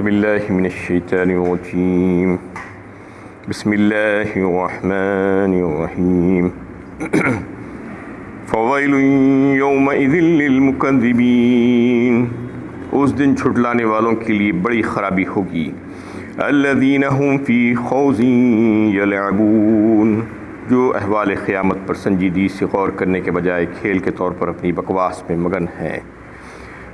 باللہ من الشیطان الرجیم بسم اللہ الرحمن الرحیم فویل یومئذ للمکذبین، اس دن جھٹلانے والوں کے لیے بڑی خرابی ہوگی۔ الذین هم فی خوض یلعبون، جو احوال قیامت پر سنجیدگی سے غور کرنے کے بجائے کھیل کے طور پر اپنی بکواس میں مگن ہیں۔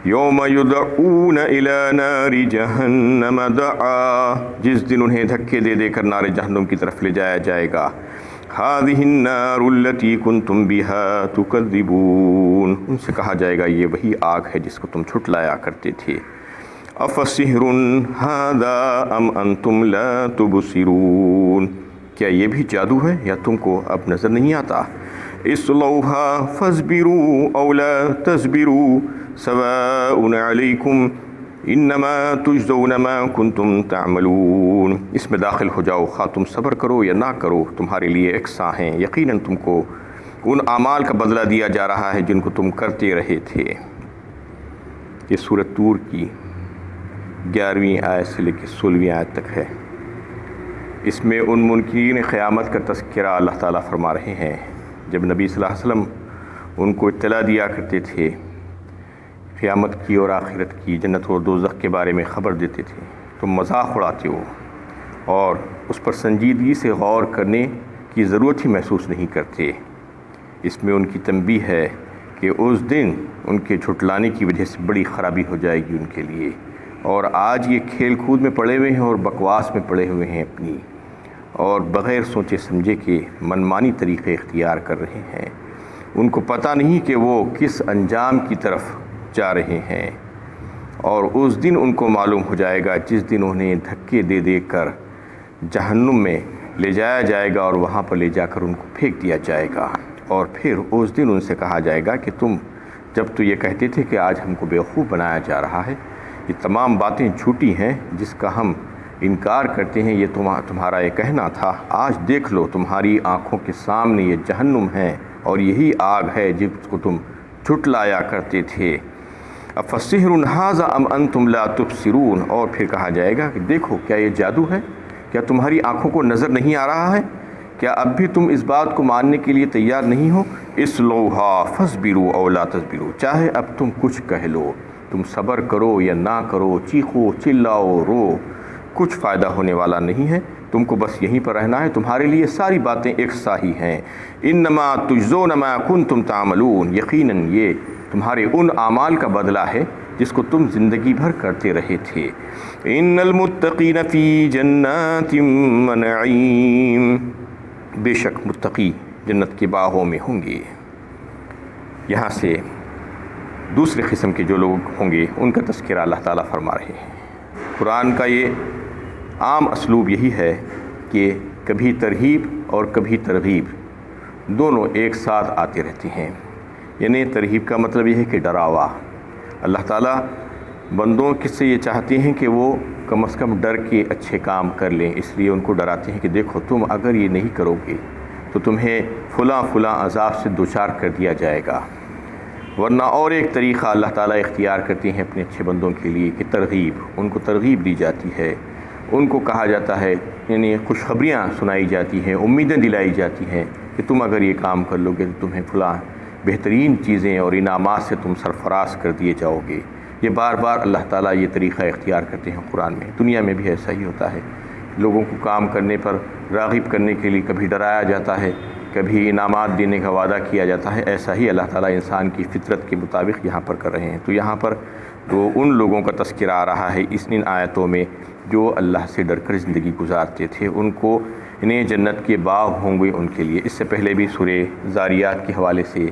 یوم یدعون الی نار جہنم دعا، جس دن انہیں دھکے دے دے کر نار جہنم کی طرف لے جایا جائے گا۔ ہذہ النار التی کنتم بہا تکذبون، ان سے کہا جائے گا یہ وہی آگ ہے جس کو تم جھٹلایا کرتے تھے۔ افسحر ھذا ام انتم لا تبصرون، کیا یہ بھی جادو ہے یا تم کو اب نظر نہیں آتا؟ اصلوھا فاصبروا او لا تصبروا سواء علیکم انما تجزون ما کنتم تعملون، اس میں داخل ہو جاؤ، خواہ تم صبر کرو یا نہ کرو، تمہارے لیے یکساں ہیں، یقیناً تم کو ان اعمال کا بدلہ دیا جا رہا ہے جن کو تم کرتے رہے تھے۔ یہ سورۃ طور کی 11ویں آیت سے لے کے 16ویں آیت تک ہے۔ اس میں ان منکرین قیامت کا تذکرہ اللہ تعالیٰ فرما رہے ہیں۔ جب نبی صلی اللہ علیہ وسلم ان کو اطلاع دیا کرتے تھے قیامت کی اور آخرت کی، جنت اور دوزخ کے بارے میں خبر دیتے تھے، تو مذاق اڑاتے ہو اور اس پر سنجیدگی سے غور کرنے کی ضرورت ہی محسوس نہیں کرتے۔ اس میں ان کی تنبیہ ہے کہ اس دن ان کے جھٹلانے کی وجہ سے بڑی خرابی ہو جائے گی ان کے لیے، اور آج یہ کھیل کود میں پڑے ہوئے ہیں اور بکواس میں پڑے ہوئے ہیں اپنی، اور بغیر سوچے سمجھے کے منمانی طریقے اختیار کر رہے ہیں۔ ان کو پتہ نہیں کہ وہ کس انجام کی طرف جا رہے ہیں، اور اس دن ان کو معلوم ہو جائے گا جس دن انہیں دھکے دے دے کر جہنم میں لے جایا جائے گا اور وہاں پر لے جا کر ان کو پھینک دیا جائے گا، اور پھر اس دن ان سے کہا جائے گا کہ تم جب تو یہ کہتے تھے کہ آج ہم کو بیوقوف بنایا جا رہا ہے، یہ تمام باتیں جھوٹی ہیں جس کا ہم انکار کرتے ہیں، یہ تمہارا یہ کہنا تھا، آج دیکھ لو تمہاری آنکھوں کے سامنے یہ جہنم ہے اور یہی آگ ہے جس کو تم جھٹلایا کرتے تھے۔ افسحر ھذا ام انتم لا تبصرون، اور پھر کہا جائے گا کہ دیکھو کیا یہ جادو ہے، کیا تمہاری آنکھوں کو نظر نہیں آ رہا ہے، کیا اب بھی تم اس بات کو ماننے کے لیے تیار نہیں ہو؟ اصلوھا فاصبروا او لا تصبروا، چاہے اب تم کچھ کہہ لو، تم صبر کرو یا نہ کرو، چیخو چلاؤ رو، کچھ فائدہ ہونے والا نہیں ہے، تم کو بس یہیں پر رہنا ہے، تمہارے لیے ساری باتیں یکساں ہی ہیں۔ انما تجزون ما کنتم تعملون، یقیناً یہ تمہارے ان اعمال کا بدلہ ہے جس کو تم زندگی بھر کرتے رہے تھے۔ ان المتقین فی جنات و نعیم، بے شک متقی جنت کے باغوں میں ہوں گے۔ یہاں سے دوسرے قسم کے جو لوگ ہوں گے ان کا تذکرہ اللہ تعالیٰ فرما رہے ہیں۔ قرآن کا یہ عام اسلوب یہی ہے کہ کبھی ترہیب اور کبھی ترغیب دونوں ایک ساتھ آتے رہتے ہیں۔ یعنی ترہیب کا مطلب یہ ہے کہ ڈراوا، اللہ تعالیٰ بندوں سے یہ چاہتے ہیں کہ وہ کم از کم ڈر کے اچھے کام کر لیں، اس لیے ان کو ڈراتے ہیں کہ دیکھو تم اگر یہ نہیں کرو گے تو تمہیں فلاں فلاں عذاب سے دوچار کر دیا جائے گا۔ ورنہ اور ایک طریقہ اللہ تعالیٰ اختیار کرتے ہیں اپنے اچھے بندوں کے لیے کہ ترغیب، ان کو ترغیب دی جاتی ہے، ان کو کہا جاتا ہے، یعنی خوشخبریاں سنائی جاتی ہیں، امیدیں دلائی جاتی ہیں کہ تم اگر یہ کام کر لو گے تو تمہیں فلاں بہترین چیزیں اور انعامات سے تم سرفراز کر دیے جاؤ گے۔ یہ بار بار اللہ تعالیٰ یہ طریقہ اختیار کرتے ہیں قرآن میں۔ دنیا میں بھی ایسا ہی ہوتا ہے، لوگوں کو کام کرنے پر راغب کرنے کے لیے کبھی ڈرایا جاتا ہے، کبھی انعامات دینے کا وعدہ کیا جاتا ہے۔ ایسا ہی اللہ تعالیٰ انسان کی فطرت کے مطابق یہاں پر کر رہے ہیں۔ تو یہاں پر تو ان لوگوں کا تذکرہ آ رہا ہے ان آیتوں میں جو اللہ سے ڈر کر زندگی گزارتے تھے، ان کو انہیں جنت کے باغ ہوں گے ان کے لیے۔ اس سے پہلے بھی سورہ ذاریات کے حوالے سے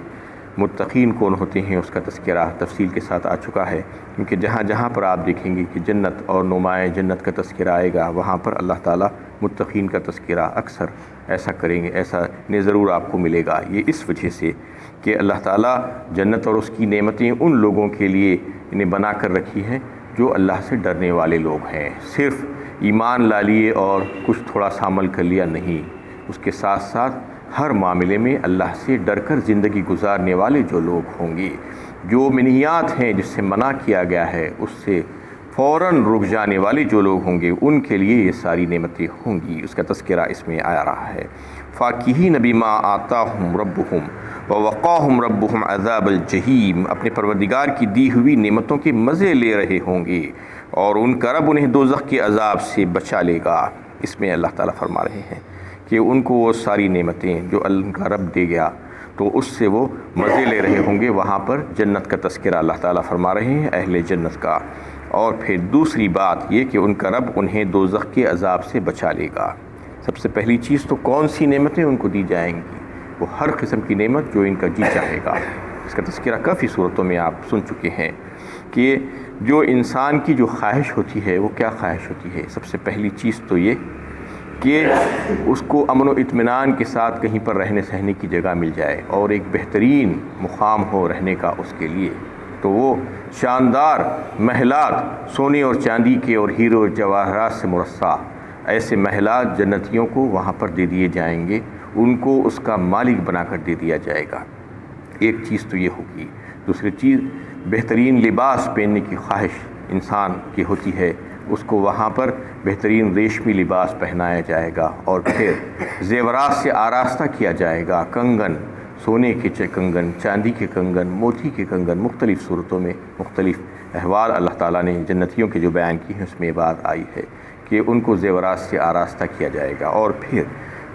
متقین کون ہوتے ہیں اس کا تذکرہ تفصیل کے ساتھ آ چکا ہے، کیونکہ جہاں جہاں پر آپ دیکھیں گے کہ جنت اور نمائے جنت کا تذکرہ آئے گا، وہاں پر اللہ تعالیٰ متقین کا تذکرہ اکثر ایسا کریں گے، ایسا نے ضرور آپ کو ملے گا۔ یہ اس وجہ سے کہ اللہ تعالیٰ جنت اور اس کی نعمتیں ان لوگوں کے لیے انہیں بنا کر رکھی ہیں جو اللہ سے ڈرنے والے لوگ ہیں۔ صرف ایمان لا لیے اور کچھ تھوڑا سا عمل کر لیا نہیں، اس کے ساتھ ساتھ ہر معاملے میں اللہ سے ڈر کر زندگی گزارنے والے جو لوگ ہوں گے، جو منہیات ہیں جس سے منع کیا گیا ہے اس سے فوراً رک جانے والے جو لوگ ہوں گے ان کے لیے یہ ساری نعمتیں ہوں گی، اس کا تذکرہ اس میں آ رہا ہے۔ فاکہین بما آتاہم ربہم ووقاہم ربہم عذاب الجحیم، اپنے پروردگار کی دی ہوئی نعمتوں کے مزے لے رہے ہوں گے اور ان کا رب انہیں دوزخ کے عذاب سے بچا لے گا۔ اس میں اللہ تعالیٰ فرما رہے ہیں کہ ان کو وہ ساری نعمتیں جو اللہ کا رب دے گیا تو اس سے وہ مزے لے رہے ہوں گے۔ وہاں پر جنت کا تذکرہ اللہ تعالیٰ فرما رہے ہیں، اہل جنت کا۔ اور پھر دوسری بات یہ کہ ان کا رب انہیں دوزخ کے عذاب سے بچا لے گا۔ سب سے پہلی چیز تو کون سی نعمتیں ان کو دی جائیں گی؟ وہ ہر قسم کی نعمت جو ان کا جی چاہے گا۔ اس کا تذکرہ کافی صورتوں میں آپ سن چکے ہیں کہ جو انسان کی جو خواہش ہوتی ہے وہ کیا خواہش ہوتی ہے؟ سب سے پہلی چیز تو یہ کہ اس کو امن و اطمینان کے ساتھ کہیں پر رہنے سہنے کی جگہ مل جائے اور ایک بہترین مقام ہو رہنے کا اس کے لیے، تو وہ شاندار محلات سونے اور چاندی کے اور ہیرو اور جواہرات سے مرصع ایسے محلات جنتیوں کو وہاں پر دے دیے جائیں گے، ان کو اس کا مالک بنا کر دے دیا جائے گا۔ ایک چیز تو یہ ہوگی۔ دوسری چیز، بہترین لباس پہننے کی خواہش انسان کی ہوتی ہے، اس کو وہاں پر بہترین ریشمی لباس پہنایا جائے گا اور پھر زیورات سے آراستہ کیا جائے گا، کنگن، سونے کے کنگن، چاندی کے کنگن، موتی کے کنگن، مختلف صورتوں میں مختلف احوال اللہ تعالیٰ نے جنتیوں کے جو بیان کی ہیں اس میں بات آئی ہے کہ ان کو زیورات سے آراستہ کیا جائے گا۔ اور پھر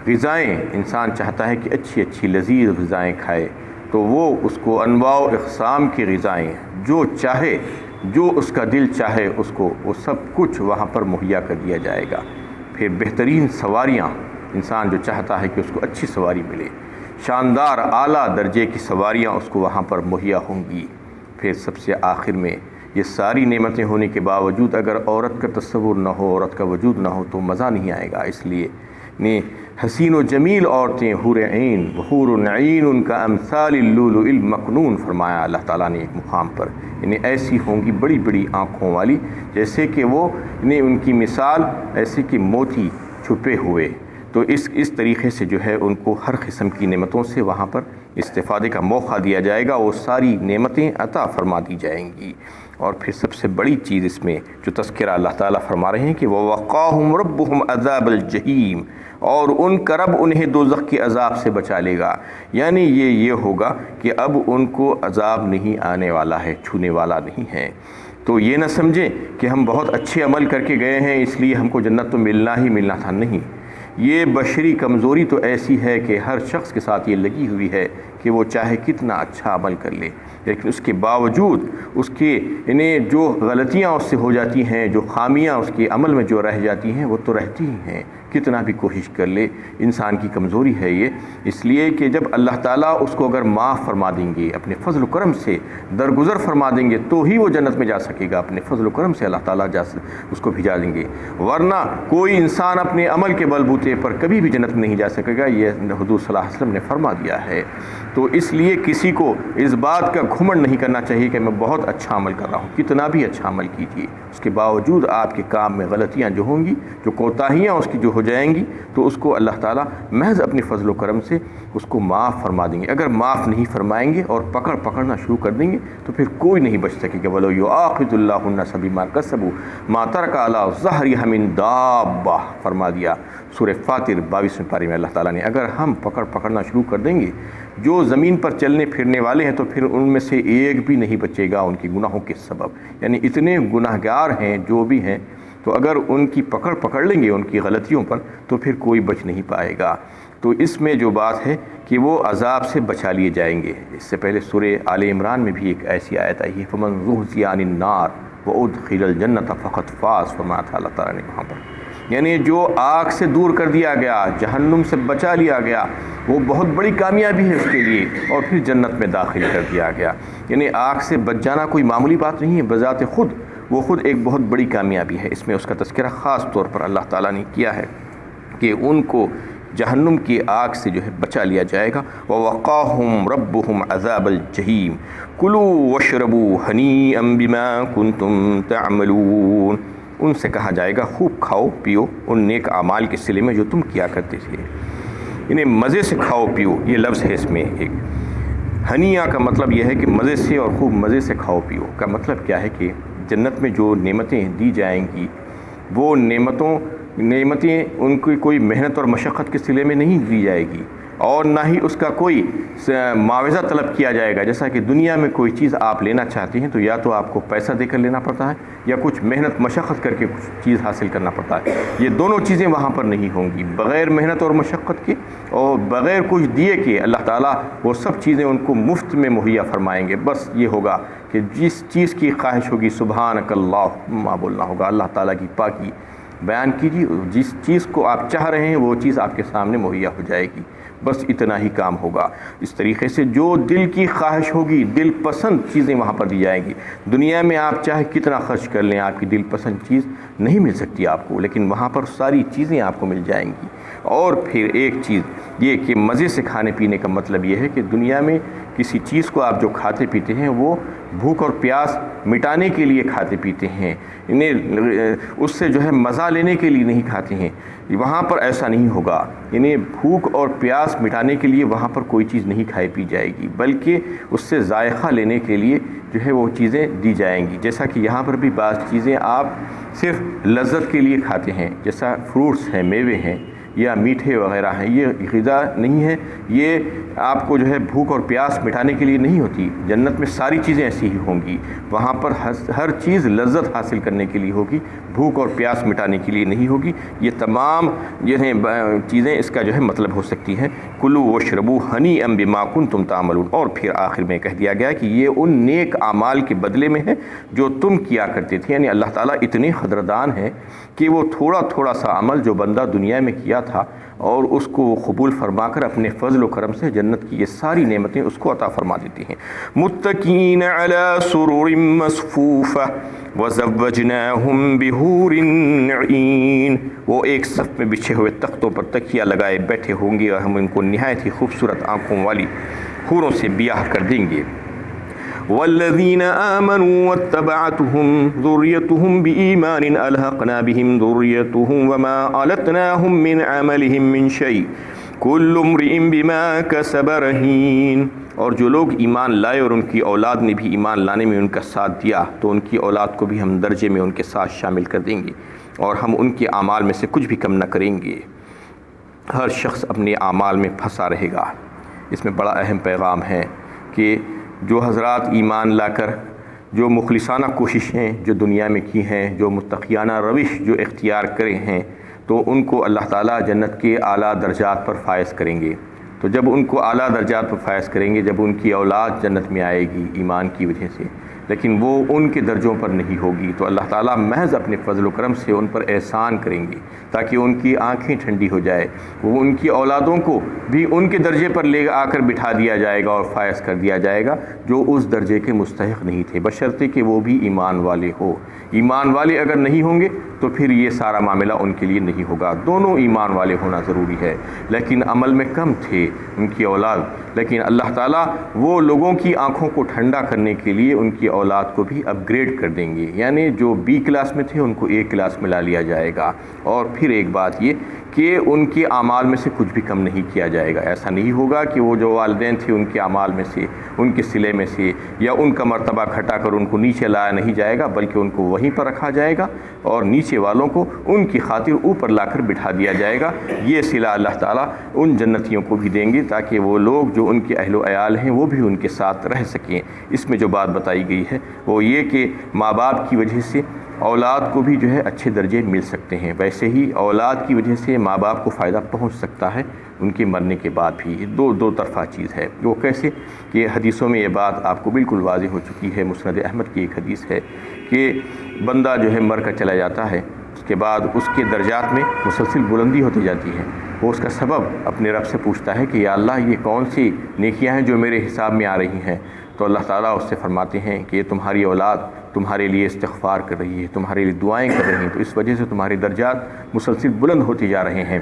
غذائیں، انسان چاہتا ہے کہ اچھی اچھی لذیذ غذائیں کھائے، تو وہ اس کو انواع و اقسام کی غذائیں جو چاہے، جو اس کا دل چاہے اس کو وہ سب کچھ وہاں پر مہیا کر دیا جائے گا۔ پھر بہترین سواریاں، انسان جو چاہتا ہے کہ اس کو اچھی سواری ملے، شاندار اعلیٰ درجے کی سواریاں اس کو وہاں پر مہیا ہوں گی۔ پھر سب سے آخر میں یہ ساری نعمتیں ہونے کے باوجود اگر عورت کا تصور نہ ہو، عورت کا وجود نہ ہو تو مزہ نہیں آئے گا۔ اس لیے نے حسین و جمیل عورتیں، حور عین، حور عین ان کا امثال اللؤلؤ المکنون فرمایا اللہ تعالیٰ نے ایک مقام پر، یعنی ایسی ہوں گی بڑی بڑی آنکھوں والی، جیسے کہ وہ ان کی مثال ایسے کہ موتی چھپے ہوئے۔ تو اس طریقے سے جو ہے ان کو ہر قسم کی نعمتوں سے وہاں پر استفادے کا موقع دیا جائے گا، وہ ساری نعمتیں عطا فرما دی جائیں گی۔ اور پھر سب سے بڑی چیز اس میں جو تذکرہ اللہ تعالیٰ فرما رہے ہیں کہ وَوَقَاهُمْ رَبُّهُمْ عَذَابَ الْجَحِيمِ، اور ان کا رب انہیں دوزخ کے عذاب سے بچا لے گا۔ یعنی یہ ہوگا کہ اب ان کو عذاب نہیں آنے والا ہے، چھونے والا نہیں ہے۔ تو یہ نہ سمجھیں کہ ہم بہت اچھے عمل کر کے گئے ہیں اس لیے ہم کو جنت تو ملنا ہی ملنا تھا، نہیں۔ یہ بشری کمزوری تو ایسی ہے کہ ہر شخص کے ساتھ یہ لگی ہوئی ہے کہ وہ چاہے کتنا اچھا عمل کر لے، لیکن اس کے باوجود اس کے جو غلطیاں اس سے ہو جاتی ہیں، جو خامیاں اس کے عمل میں جو رہ جاتی ہیں وہ تو رہتی ہی ہیں، کتنا بھی کوشش کر لے۔ انسان کی کمزوری ہے یہ، اس لیے کہ جب اللہ تعالیٰ اس کو اگر معاف فرما دیں گے، اپنے فضل و کرم سے درگزر فرما دیں گے تو ہی وہ جنت میں جا سکے گا، اپنے فضل و کرم سے اللہ تعالیٰ اس کو بھیجا دیں گے، ورنہ کوئی انسان اپنے عمل کے بلبوتے پر کبھی بھی جنت میں نہیں جا سکے گا، یہ حضور صلی اللہ علیہ وسلم نے فرما دیا ہے۔ تو اس لیے کسی کو اس بات کا گھمنڈ نہیں کرنا چاہیے کہ میں بہت اچھا عمل کر رہا ہوں، کتنا بھی اچھا عمل کیجیے، اس کے باوجود آپ کے کام میں غلطیاں جو ہوں گی، جو کوتاہیاں اس کی جو ہو جائیں گی، تو اس کو اللہ تعالیٰ محض اپنے فضل و کرم سے اس کو معاف فرما دیں گے۔ اگر معاف نہیں فرمائیں گے اور پکڑنا شروع کر دیں گے تو پھر کوئی نہیں بچ سکے گا۔ وَلَوْ يُؤَاخِذُ اللَّهُ النَّاسَ بِمَا كَسَبُوا مَا تَرَكَ عَلَىٰ ظَهْرِهَا مِن دَابَّةٍ فرما دیا سورہ فاطر 22ویں پارے میں اللہ تعالیٰ نے، اگر ہم پکڑنا شروع کر دیں گے جو زمین پر چلنے پھرنے والے ہیں تو پھر ان میں سے ایک بھی نہیں بچے گا ان کی گناہوں کے سبب، یعنی اتنے گناہگار ہیں جو بھی ہیں، تو اگر ان کی پکڑ لیں گے ان کی غلطیوں پر تو پھر کوئی بچ نہیں پائے گا۔ تو اس میں جو بات ہے کہ وہ عذاب سے بچا لیے جائیں گے۔ اس سے پہلے سورہ آل عمران میں بھی ایک ایسی آیت آئی ہے، فَمَنْ زُحْزِحَ عَنِ النَّارِ وَأُدْخِلَ الْجَنَّةَ فَقَدْ فَازَ فرمایا تھا اللہ تعالیٰ نے وہاں پر، یعنی جو آگ سے دور کر دیا گیا، جہنم سے بچا لیا گیا، وہ بہت بڑی کامیابی ہے اس کے لیے، اور پھر جنت میں داخل کر دیا گیا۔ یعنی آگ سے بچ جانا کوئی معمولی بات نہیں ہے، بذات خود وہ خود ایک بہت بڑی کامیابی ہے۔ اس میں اس کا تذکرہ خاص طور پر اللہ تعالیٰ نے کیا ہے کہ ان کو جہنم کی آگ سے جو ہے بچا لیا جائے گا۔ وَوَقَاهُمْ رَبُّهُمْ عَذَابَ الْجَحِيمِ كُلُوا وَاشْرَبُوا هَنِيئًا بِمَا كُنتُمْ تَعْمَلُونَ، ان سے کہا جائے گا خوب کھاؤ پیو ان نیک اعمال کے صلے میں جو تم کیا کرتے تھے، انہیں مزے سے کھاؤ پیو، یہ لفظ ہے اس میں ایک۔ ہنیہ کا مطلب یہ ہے کہ مزے سے، اور خوب مزے سے کھاؤ پیو کا مطلب کیا ہے کہ جنت میں جو نعمتیں دی جائیں گی وہ نعمتیں ان کی کوئی محنت اور مشقت کے صلے میں نہیں دی جائے گی، اور نہ ہی اس کا کوئی معاوضہ طلب کیا جائے گا۔ جیسا کہ دنیا میں کوئی چیز آپ لینا چاہتے ہیں تو یا تو آپ کو پیسہ دے کر لینا پڑتا ہے یا کچھ محنت مشقت کر کے کچھ چیز حاصل کرنا پڑتا ہے۔ یہ دونوں چیزیں وہاں پر نہیں ہوں گی، بغیر محنت اور مشقت کے اور بغیر کچھ دیے کے اللہ تعالیٰ وہ سب چیزیں ان کو مفت میں مہیا فرمائیں گے۔ بس یہ ہوگا کہ جس چیز کی خواہش ہوگی سبحانک اللہم بولنا ہوگا، اللہ تعالیٰ کی پاکی بیان کیجیے، جس چیز کو آپ چاہ رہے ہیں وہ چیز آپ کے سامنے مہیا ہو جائے گی، بس اتنا ہی کام ہوگا۔ اس طریقے سے جو دل کی خواہش ہوگی، دل پسند چیزیں وہاں پر دی جائیں گی۔ دنیا میں آپ چاہے کتنا خرچ کر لیں، آپ کی دل پسند چیز نہیں مل سکتی آپ کو، لیکن وہاں پر ساری چیزیں آپ کو مل جائیں گی۔ اور پھر ایک چیز یہ کہ مزے سے کھانے پینے کا مطلب یہ ہے کہ دنیا میں کسی چیز کو آپ جو کھاتے پیتے ہیں وہ بھوک اور پیاس مٹانے کے لیے کھاتے پیتے ہیں، انہیں اس سے جو ہے مزہ لینے کے لیے نہیں کھاتے ہیں۔ وہاں پر ایسا نہیں ہوگا، انہیں بھوک اور پیاس مٹانے کے لیے وہاں پر کوئی چیز نہیں کھائی پی جائے گی، بلکہ اس سے ذائقہ لینے کے لیے جو ہے وہ چیزیں دی جائیں گی۔ جیسا کہ یہاں پر بھی بعض چیزیں آپ صرف لذت کے لیے کھاتے ہیں، جیسا فروٹس ہیں، میوے ہیں یا میٹھے وغیرہ ہیں، یہ غذا نہیں ہے، یہ آپ کو جو ہے بھوک اور پیاس مٹانے کے لیے نہیں ہوتی۔ جنت میں ساری چیزیں ایسی ہی ہوں گی، وہاں پر ہر چیز لذت حاصل کرنے کے لیے ہوگی، بھوک اور پیاس مٹانے کے لیے نہیں ہوگی۔ یہ تمام چیزیں اس کا جو ہے مطلب ہو سکتی ہیں، کلوا واشربوا ہنیئا بما کنتم تعملون۔ اور پھر آخر میں کہہ دیا گیا کہ یہ ان نیک اعمال کے بدلے میں ہے جو تم کیا کرتے تھے، یعنی اللہ تعالیٰ اتنے قدردان ہیں کہ وہ تھوڑا سا عمل جو بندہ دنیا میں کیا تھا اور اس کو قبول فرما کر اپنے فضل و کرم سے جنت کی یہ ساری نعمتیں اس کو عطا فرما دیتی ہیں۔ متکئین علی سرر مصفوفہ وزوجناہم بحور عین، وہ ایک صف میں بچھے ہوئے تختوں پر تکیہ لگائے بیٹھے ہوں گے اور ہم ان کو نہایت ہی خوبصورت آنکھوں والی حوروں سے بیاہ کر دیں گے۔ والذین آمنوا واتبعتهم ذریتهم بإیمان الحقنا بهم ذریتهم وما علتناهم من عملهم من شیء کل امرئ بما کسب رہین۔ اور جو لوگ ایمان لائے اور ان کی اولاد نے بھی ایمان لانے میں ان کا ساتھ دیا تو ان کی اولاد کو بھی ہم درجے میں ان کے ساتھ شامل کر دیں گے اور ہم ان کے اعمال میں سے کچھ بھی کم نہ کریں گے۔ ہر شخص اپنے اعمال میں پھنسا رہے گا۔ اس میں بڑا اہم پیغام ہے کہ جو حضرات ایمان لا کر جو مخلصانہ کوششیں جو دنیا میں کی ہیں، جو متقیانہ روش جو اختیار کرے ہیں، تو ان کو اللہ تعالیٰ جنت کے اعلیٰ درجات پر فائز کریں گے۔ تو جب ان کو اعلیٰ درجات پر فائز کریں گے، جب ان کی اولاد جنت میں آئے گی ایمان کی وجہ سے، لیکن وہ ان کے درجوں پر نہیں ہوگی، تو اللہ تعالیٰ محض اپنے فضل و کرم سے ان پر احسان کریں گے تاکہ ان کی آنکھیں ٹھنڈی ہو جائے، وہ ان کی اولادوں کو بھی ان کے درجے پر لے آ کر بٹھا دیا جائے گا اور فائز کر دیا جائے گا جو اس درجے کے مستحق نہیں تھے، بشرطے کہ وہ بھی ایمان والے ہو۔ ایمان والے اگر نہیں ہوں گے تو پھر یہ سارا معاملہ ان کے لیے نہیں ہوگا۔ دونوں ایمان والے ہونا ضروری ہے، لیکن عمل میں کم تھے ان کی اولاد، لیکن اللہ تعالیٰ وہ لوگوں کی آنکھوں کو ٹھنڈا کرنے کے لیے ان کی اولاد کو بھی اپ گریڈ کر دیں گے، یعنی جو بی کلاس میں تھے ان کو اے کلاس میں لا لیا جائے گا۔ اور پھر ایک بات یہ کہ ان کے اعمال میں سے کچھ بھی کم نہیں کیا جائے گا۔ ایسا نہیں ہوگا کہ وہ جو والدین تھے ان کے اعمال میں سے، ان کے صلے میں سے یا ان کا مرتبہ گھٹا کر ان کو نیچے لایا نہیں جائے گا، بلکہ ان کو وہیں پر رکھا جائے گا اور نیچے والوں کو ان کی خاطر اوپر لا کر بٹھا دیا جائے گا۔ یہ صلہ اللہ تعالیٰ ان جنتیوں کو بھی دیں گے تاکہ وہ لوگ جو ان کے اہل و عیال ہیں وہ بھی ان کے ساتھ رہ سکیں۔ اس میں جو بات بتائی گئی ہے وہ یہ کہ ماں باپ کی وجہ سے اولاد کو بھی جو ہے اچھے درجے مل سکتے ہیں، ویسے ہی اولاد کی وجہ سے ماں باپ کو فائدہ پہنچ سکتا ہے ان کے مرنے کے بعد بھی۔ یہ دو طرفہ چیز ہے۔ وہ کیسے کہ حدیثوں میں یہ بات آپ کو بالکل واضح ہو چکی ہے۔ مسند احمد کی ایک حدیث ہے کہ بندہ جو ہے مر کر چلا جاتا ہے، اس کے بعد اس کے درجات میں مسلسل بلندی ہوتی جاتی ہے۔ وہ اس کا سبب اپنے رب سے پوچھتا ہے کہ یا اللہ یہ کون سی نیکیاں ہیں جو میرے حساب میں آ رہی ہیں؟ تو اللہ تعالیٰ اس سے فرماتے ہیں کہ یہ تمہاری اولاد تمہارے لیے استغفار کر رہی ہے، تمہارے لیے دعائیں کر رہی ہیں، تو اس وجہ سے تمہارے درجات مسلسل بلند ہوتے جا رہے ہیں۔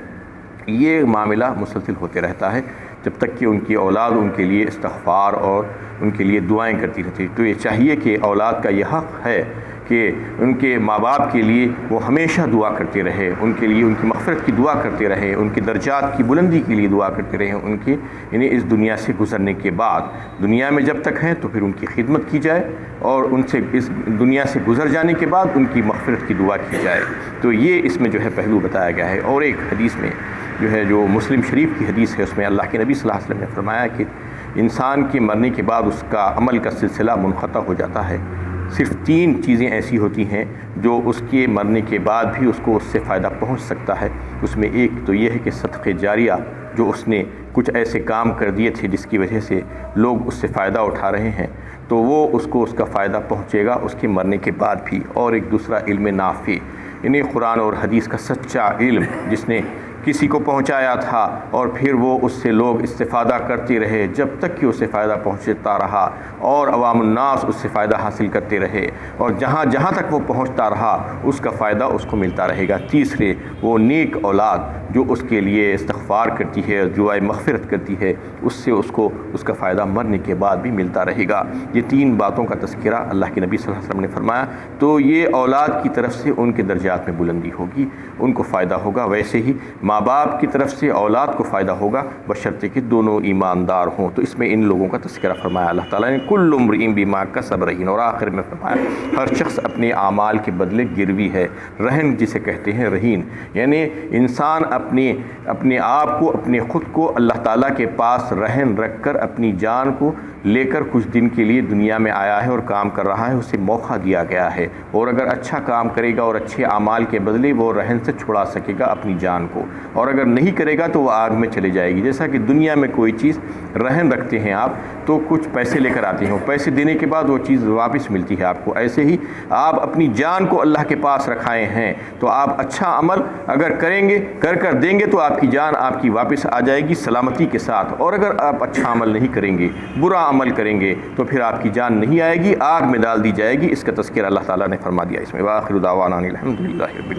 یہ معاملہ مسلسل ہوتے رہتا ہے جب تک کہ ان کی اولاد ان کے لیے استغفار اور ان کے لیے دعائیں کرتی رہتی ہے۔ تو یہ چاہیے کہ اولاد کا یہ حق ہے کہ ان کے ماں باپ کے لیے وہ ہمیشہ دعا کرتے رہے، ان کے لیے ان کی مغفرت کی دعا کرتے رہے، ان کے درجات کی بلندی کے لیے دعا کرتے رہے، ان کے یعنی اس دنیا سے گزرنے کے بعد دنیا میں جب تک ہیں تو پھر ان کی خدمت کی جائے، اور ان سے اس دنیا سے گزر جانے کے بعد ان کی مغفرت کی دعا کی جائے۔ تو یہ اس میں جو ہے پہلو بتایا گیا ہے۔ اور ایک حدیث میں جو ہے، جو مسلم شریف کی حدیث ہے، اس میں اللہ کے نبی صلی اللہ علیہ وسلم نے فرمایا کہ انسان کے مرنے کے بعد اس کا عمل کا سلسلہ منقطع ہو جاتا ہے، صرف 3 چیزیں ایسی ہوتی ہیں جو اس کے مرنے کے بعد بھی اس کو اس سے فائدہ پہنچ سکتا ہے۔ اس میں ایک تو یہ ہے کہ صدقہ جاریہ، جو اس نے کچھ ایسے کام کر دیے تھے جس کی وجہ سے لوگ اس سے فائدہ اٹھا رہے ہیں، تو وہ اس کو اس کا فائدہ پہنچے گا اس کے مرنے کے بعد بھی۔ اور ایک دوسرا علم نافع، یعنی قرآن اور حدیث کا سچا علم جس نے کسی کو پہنچایا تھا اور پھر وہ اس سے لوگ استفادہ کرتے رہے جب تک کہ اسے فائدہ پہنچتا رہا، اور عوام الناس اس سے فائدہ حاصل کرتے رہے، اور جہاں جہاں تک وہ پہنچتا رہا اس کا فائدہ اس کو ملتا رہے گا۔ تیسرے، وہ نیک اولاد جو اس کے لیے استغفار کرتی ہے، دعائے مغفرت کرتی ہے، اس سے اس کو اس کا فائدہ مرنے کے بعد بھی ملتا رہے گا۔ یہ 3 باتوں کا تذکرہ اللہ کے نبی صلی اللہ علیہ وسلم نے فرمایا۔ تو یہ اولاد کی طرف سے ان کے درجات میں بلندی ہوگی، ان کو فائدہ ہوگا، ویسے ہی ماں باپ کی طرف سے اولاد کو فائدہ ہوگا، بشرطے کہ دونوں ایماندار ہوں۔ تو اس میں ان لوگوں کا تذکرہ فرمایا اللہ تعالیٰ نے، کل امرئ بما کسب رہین، اور آخر میں فرمایا ہر شخص اپنے اعمال کے بدلے گروی ہے۔ رہن جسے کہتے ہیں رہین، یعنی انسان اپنے آپ کو، اپنے خود کو اللہ تعالیٰ کے پاس رہن رکھ کر اپنی جان کو لے کر کچھ دن کے لیے دنیا میں آیا ہے اور کام کر رہا ہے، اسے موقع دیا گیا ہے، اور اگر اچھا کام کرے گا اور اچھے اعمال کے بدلے وہ رہن سے چھڑا سکے گا اپنی جان کو، اور اگر نہیں کرے گا تو وہ آگ میں چلے جائے گی۔ جیسا کہ دنیا میں کوئی چیز رہن رکھتے ہیں آپ تو کچھ پیسے لے کر آتے ہیں، پیسے دینے کے بعد وہ چیز واپس ملتی ہے آپ کو، ایسے ہی آپ اپنی جان کو اللہ کے پاس رکھائے ہیں، تو آپ اچھا عمل اگر کریں گے، کر دیں گے تو آپ کی جان آپ کی واپس آ جائے گی سلامتی کے ساتھ، اور اگر آپ اچھا عمل نہیں کریں گے، برا عمل کریں گے، تو پھر آپ کی جان نہیں آئے گی، آگ میں ڈال دی جائے گی۔ اس کا تذکرہ اللہ تعالیٰ نے فرما دیا اس میں۔ وآخر دعوانا الحمد للہ رب العالمین۔